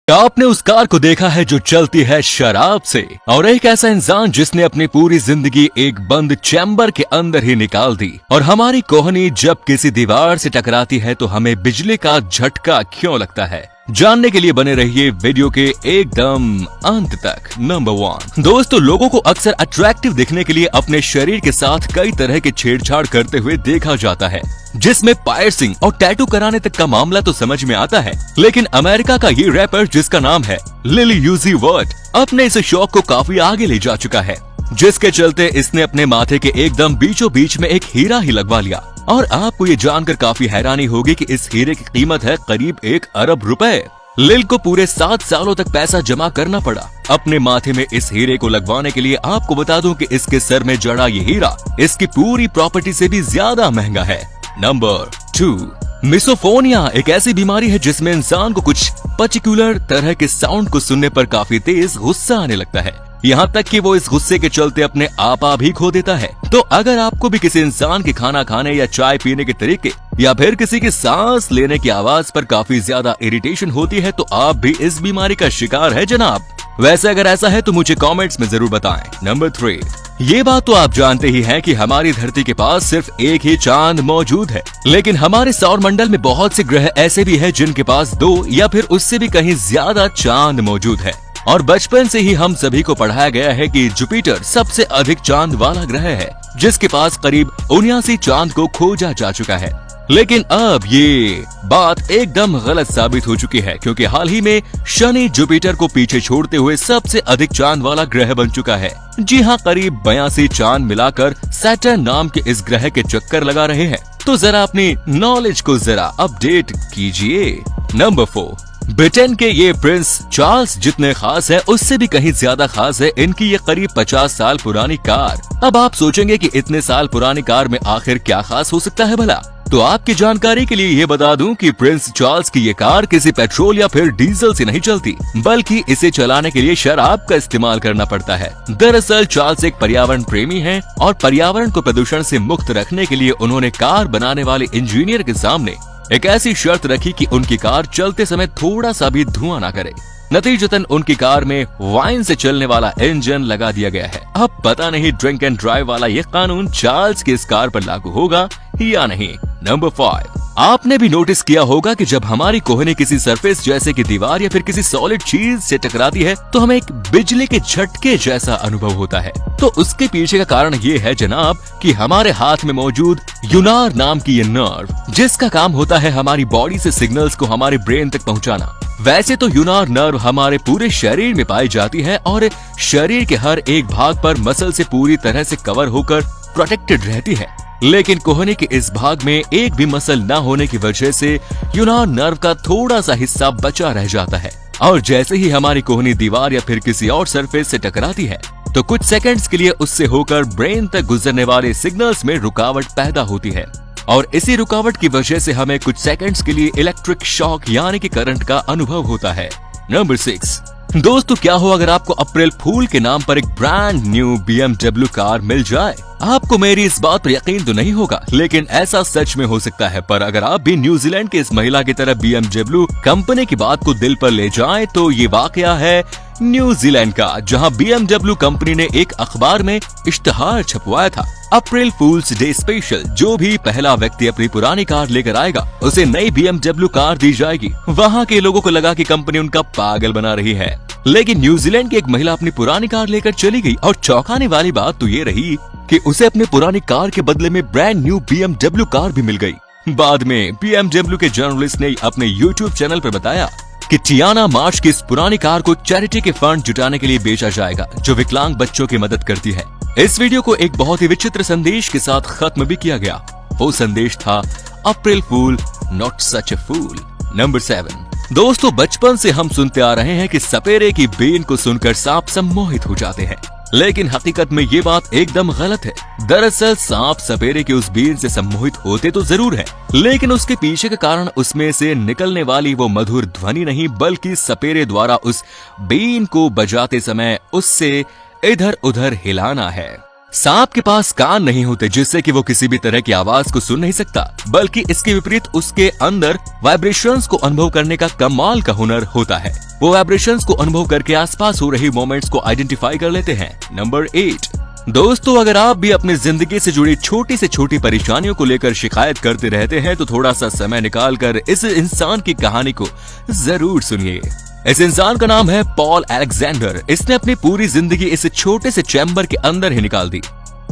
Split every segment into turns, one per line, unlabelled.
आपने उस कार को देखा है जो चलती है शराब से, और एक ऐसा इंसान जिसने अपनी पूरी जिंदगी एक बंद चैम्बर के अंदर ही निकाल दी। और हमारी कोहनी जब किसी दीवार से टकराती है तो हमें बिजली का झटका क्यों लगता है, जानने के लिए बने रहिए वीडियो के एकदम अंत तक। नंबर 1 दोस्तों, लोगों को अक्सर अट्रैक्टिव दिखने के लिए अपने शरीर के साथ कई तरह के छेड़छाड़ करते हुए देखा जाता है, जिसमें पायर्सिंग और टैटू कराने तक का मामला तो समझ में आता है। लेकिन अमेरिका का ये रैपर जिसका नाम है लिल यूजी वर्ट अपने इस शौक को काफी आगे ले जा चुका है, जिसके चलते इसने अपने माथे के एकदम बीचों बीच में एक हीरा ही लगवा लिया। और आपको ये जानकर काफी हैरानी होगी कि इस हीरे की कीमत है करीब 1 अरब रुपए। लिल को पूरे 7 सालों तक पैसा जमा करना पड़ा अपने माथे में इस हीरे को लगवाने के लिए। आपको बता दूं कि इसके सर में जड़ा ये हीरा इसकी पूरी प्रॉपर्टी से भी ज्यादा महंगा है। नंबर 2 मिसोफोनिया एक ऐसी बीमारी है जिसमें इंसान को कुछ पर्टिकुलर तरह के साउंड को सुनने पर काफी तेज गुस्सा आने लगता है, यहाँ तक कि वो इस गुस्से के चलते अपने आपा भी खो देता है। तो अगर आपको भी किसी इंसान के खाना खाने या चाय पीने के तरीके या फिर किसी की सांस लेने की आवाज पर काफी ज्यादा इरिटेशन होती है तो आप भी इस बीमारी का शिकार है जनाब। वैसे अगर ऐसा है तो मुझे कमेंट्स में जरूर बताएं। नंबर 3 ये बात तो आप जानते ही हैं कि हमारी धरती के पास सिर्फ एक ही चांद मौजूद है, लेकिन हमारे सौर मंडल में बहुत से ग्रह ऐसे भी हैं जिनके पास 2 या फिर उससे भी कहीं ज्यादा चांद मौजूद है। और बचपन से ही हम सभी को पढ़ाया गया है कि जुपिटर सबसे अधिक चांद वाला ग्रह है, जिसके पास करीब 79 चांद को खोजा जा चुका है। लेकिन अब ये बात एकदम गलत साबित हो चुकी है, क्योंकि हाल ही में शनि जुपिटर को पीछे छोड़ते हुए सबसे अधिक चांद वाला ग्रह बन चुका है। जी हाँ, करीब 82 चांद मिलाकर सैटर्न नाम के इस ग्रह के चक्कर लगा रहे हैं। तो जरा अपनी नॉलेज को जरा अपडेट कीजिए। नंबर 4 ब्रिटेन के ये प्रिंस चार्ल्स जितने खास है उससे भी कहीं ज्यादा खास है इनकी ये करीब 50 साल पुरानी कार। अब आप सोचेंगे कि इतने साल पुरानी कार में आखिर क्या खास हो सकता है भला। तो आपकी जानकारी के लिए ये बता दूं कि प्रिंस चार्ल्स की ये कार किसी पेट्रोल या फिर डीजल से नहीं चलती, बल्कि इसे चलाने के लिए शराब का इस्तेमाल करना पड़ता है। दरअसल चार्ल्स एक पर्यावरण प्रेमी हैं और पर्यावरण को प्रदूषण से मुक्त रखने के लिए उन्होंने कार बनाने वाले इंजीनियर के सामने एक ऐसी शर्त रखी कि उनकी कार चलते समय थोड़ा सा भी धुआं ना करे। नतीजतन उनकी कार में वाइन से चलने वाला इंजन लगा दिया गया है। अब पता नहीं ड्रिंक एंड ड्राइव वाला ये कानून चार्ल्स की इस कार पर लागू होगा या नहीं। नंबर 5 आपने भी नोटिस किया होगा कि जब हमारी कोहनी किसी सरफेस जैसे कि दीवार या फिर किसी सॉलिड चीज से टकराती है तो हमें एक बिजली के झटके जैसा अनुभव होता है। तो उसके पीछे का कारण ये है जनाब कि हमारे हाथ में मौजूद यूनार नाम की ये नर्व, जिसका काम होता है हमारी बॉडी से सिग्नल्स को हमारे ब्रेन तक पहुंचाना। वैसे तो यूनार नर्व हमारे पूरे शरीर में पाई जाती है और शरीर के हर एक भाग पर मसल से पूरी तरह से कवर होकर प्रोटेक्टेड रहती है, लेकिन कोहनी के इस भाग में एक भी मसल न होने की वजह से यूनार नर्व का थोड़ा सा हिस्सा बचा रह जाता है। और जैसे ही हमारी कोहनी दीवार या फिर किसी और सरफेस से टकराती है तो कुछ सेकंड्स के लिए उससे होकर ब्रेन तक गुजरने वाले सिग्नल्स में रुकावट पैदा होती है, और इसी रुकावट की वजह से हमें कुछ सेकंड्स के लिए इलेक्ट्रिक शॉक यानी कि करंट का अनुभव होता है। नंबर 6 दोस्तों, क्या हो अगर आपको अप्रैल फूल के नाम पर एक ब्रांड न्यू BMW कार मिल जाए। आपको मेरी इस बात पर यकीन तो नहीं होगा, लेकिन ऐसा सच में हो सकता है। पर अगर आप भी न्यूजीलैंड की इस महिला की तरह BMW कंपनी की बात को दिल पर ले जाएं, तो ये वाकया है न्यूजीलैंड का, जहां BMW कंपनी ने एक अखबार में इश्तिहार छपवाया था, अप्रैल फूल्स डे स्पेशल। जो भी पहला व्यक्ति अपनी पुरानी कार लेकर आएगा उसे नई BMW कार दी जाएगी। वहाँ के लोगों को लगा कि कंपनी उनका पागल बना रही है, लेकिन न्यूजीलैंड की एक महिला अपनी पुरानी कार लेकर चली गई। और चौंकाने वाली बात तो ये रही कि उसे अपनी पुरानी कार के बदले में ब्रांड न्यू BMW कार भी मिल गई। बाद में BMW के जर्नलिस्ट ने अपने YouTube चैनल पर बताया कि टियाना मार्श की इस पुरानी कार को चैरिटी के फंड जुटाने के लिए बेचा जाएगा, जो विकलांग बच्चों की मदद करती है। इस वीडियो को एक बहुत ही विचित्र संदेश के साथ खत्म भी किया गया। वो संदेश था अप्रैल फूल not such A fool. Number 7 दोस्तों, बचपन से हम सुनते आ रहे हैं कि सपेरे की बीन को सुनकर सांप सम्मोहित हो जाते हैं, लेकिन हकीकत में ये बात एकदम गलत है। दरअसल सांप सपेरे की उस बीन से सम्मोहित होते तो जरूर है, लेकिन उसके पीछे का कारण उसमें से निकलने वाली वो मधुर ध्वनि नहीं, बल्कि सपेरे द्वारा उस बीन को बजाते समय उससे इधर उधर हिलाना है। सांप के पास कान नहीं होते जिससे कि वो किसी भी तरह की आवाज को सुन नहीं सकता, बल्कि इसके विपरीत उसके अंदर वाइब्रेशंस को अनुभव करने का कमाल का हुनर होता है। वो वाइब्रेशंस को अनुभव करके आसपास हो रही मोमेंट्स को आइडेंटिफाई कर लेते हैं। नंबर 8, दोस्तों अगर आप भी अपनी जिंदगी से जुड़ी छोटी से छोटी परेशानियों को लेकर शिकायत करते रहते हैं तो थोड़ा सा समय निकालकर इस इंसान की कहानी को जरूर सुनिए। इस इंसान का नाम है पॉल अलेक्जेंडर। इसने अपनी पूरी जिंदगी इस छोटे से चैम्बर के अंदर ही निकाल दी।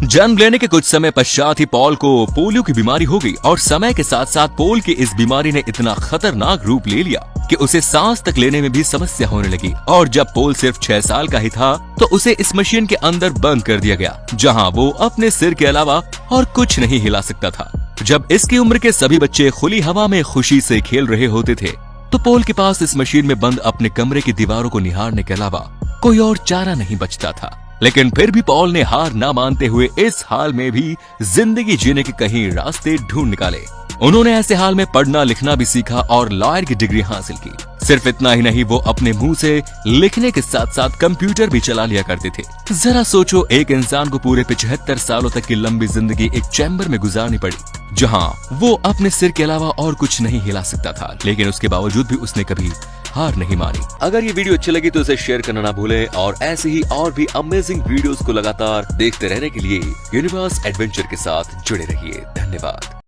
जन्म लेने के कुछ समय पश्चात ही पॉल को पोलियो की बीमारी हो गई और समय के साथ साथ पॉल की इस बीमारी ने इतना खतरनाक रूप ले लिया कि उसे सांस तक लेने में भी समस्या होने लगी। और जब पॉल सिर्फ 6 साल का ही था तो उसे इस मशीन के अंदर बंद कर दिया गया, जहां वो अपने सिर के अलावा और कुछ नहीं हिला सकता था। जब इसकी उम्र के सभी बच्चे खुली हवा में खुशी से खेल रहे होते थे तो पॉल के पास इस मशीन में बंद अपने कमरे की दीवारों को निहारने के अलावा कोई और चारा नहीं बचता था। लेकिन फिर भी पॉल ने हार ना मानते हुए इस हाल में भी जिंदगी जीने के कहीं रास्ते ढूंढ निकाले। उन्होंने ऐसे हाल में पढ़ना लिखना भी सीखा और लॉयर की डिग्री हासिल की। सिर्फ इतना ही नहीं, वो अपने मुंह से लिखने के साथ साथ कंप्यूटर भी चला लिया करते थे। जरा सोचो, एक इंसान को पूरे 75 सालों तक की लंबी जिंदगी एक चैम्बर में गुजारनी पड़ी, जहां वो अपने सिर के अलावा और कुछ नहीं हिला सकता था, लेकिन उसके बावजूद भी उसने कभी हार नहीं मानी। अगर ये वीडियो अच्छी लगी तो इसे शेयर करना ना भूलें और ऐसे ही और भी अमेजिंग वीडियोस को लगातार देखते रहने के लिए यूनिवर्स एडवेंचर के साथ जुड़े रहिए। धन्यवाद।